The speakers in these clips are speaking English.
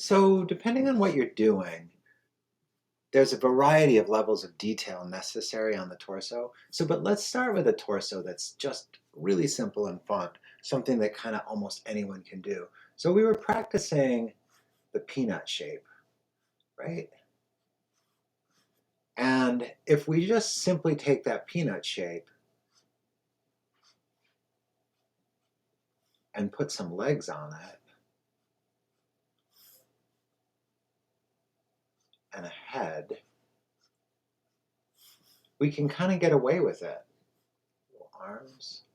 So depending on what you're doing, there's a variety of levels of detail necessary on the torso. But let's start with a torso that's just really simple and fun, something that kind of almost anyone can do. So we were practicing the peanut shape, right? And if we just simply take that peanut shape and put some legs on it and a head, we can kind of get away with it. Little arms.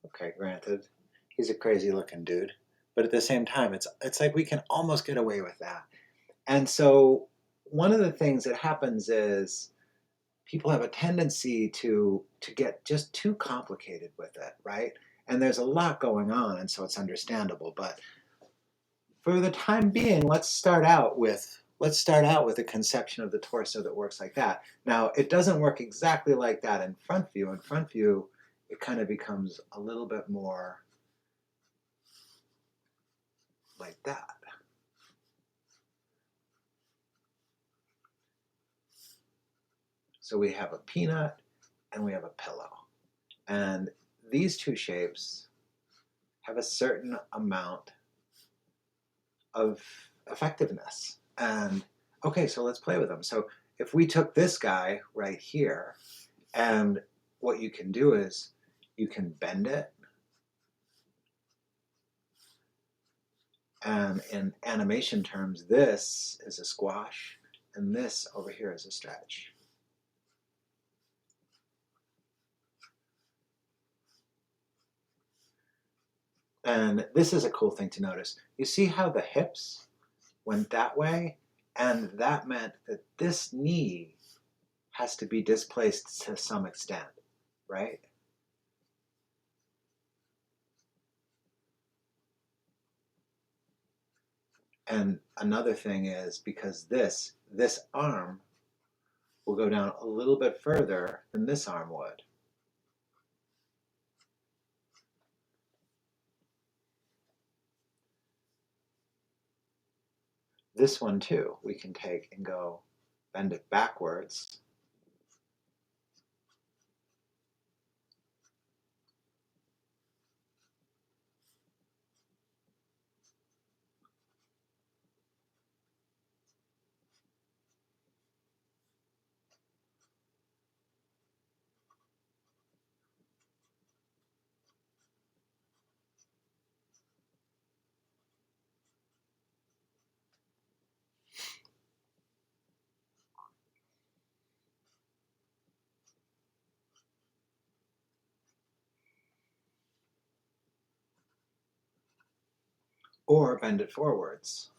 Okay, granted, he's a crazy looking dude, but at the same time, it's like we can almost get away with that. And so one of the things that happens is people have a tendency to get just too complicated with it, right? And there's a lot going on, and so it's understandable. But for the time being, let's start out with a conception of the torso that works like that. Now, it doesn't work exactly like that in front view. In front view, it kind of becomes a little bit more like that. So we have a peanut and we have a pillow. And these two shapes have a certain amount of effectiveness. And okay, so let's play with them. So if we took this guy right here, and what you can do is you can bend it, and in animation terms, this is a squash, and this over here is a stretch. And this is a cool thing to notice. You see how the hips went that way? And that meant that this knee has to be displaced to some extent, right? And another thing is because this arm will go down a little bit further than this arm would. This one too, we can take and go bend it backwards. Or bend it forwards.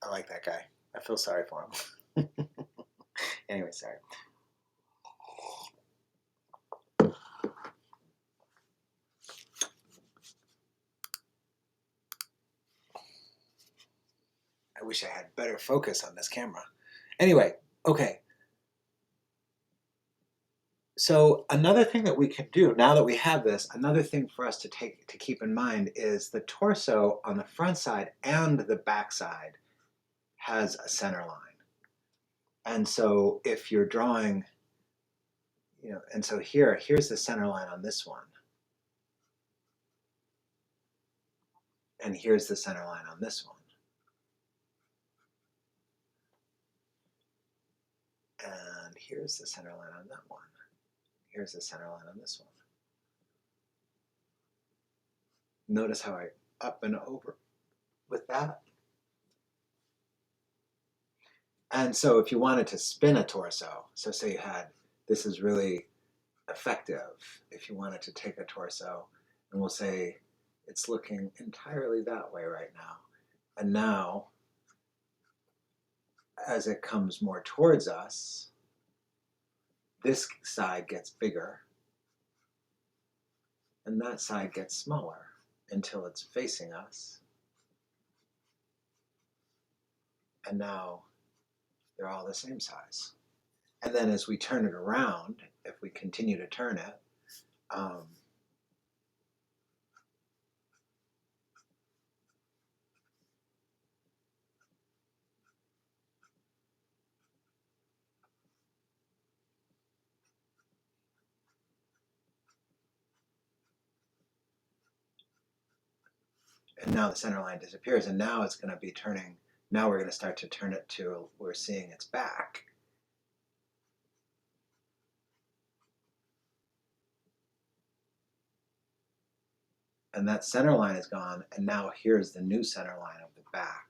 I like that guy. I feel sorry for him. Anyway, sorry. I wish I had better focus on this camera. Anyway, okay. So another thing that we can do now that we have this, another thing for us to keep in mind is the torso on the front side and the back side has a center line. And so if you're drawing, and so here's the center line on this one. And here's the center line on this one. And here's the center line on that one. Here's the center line on this one. Notice how I up and over with that. And so if you wanted to spin a torso, so say you had, this is really effective, if you wanted to take a torso, and we'll say it's looking entirely that way right now. And now, as it comes more towards us, this side gets bigger and that side gets smaller until it's facing us. And now they're all the same size. And then as we turn it around, if we continue to turn it, and now the center line disappears, and now it's going to be turning. Now we're going to start to turn it to, we're seeing its back. And that center line is gone, and now here's the new center line of the back.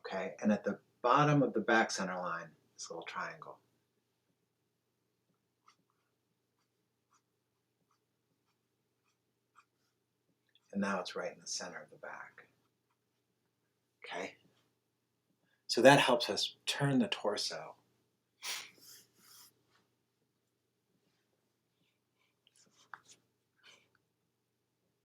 Okay, and at the bottom of the back center line, this little triangle. And now it's right in the center of the back. Okay, so that helps us turn the torso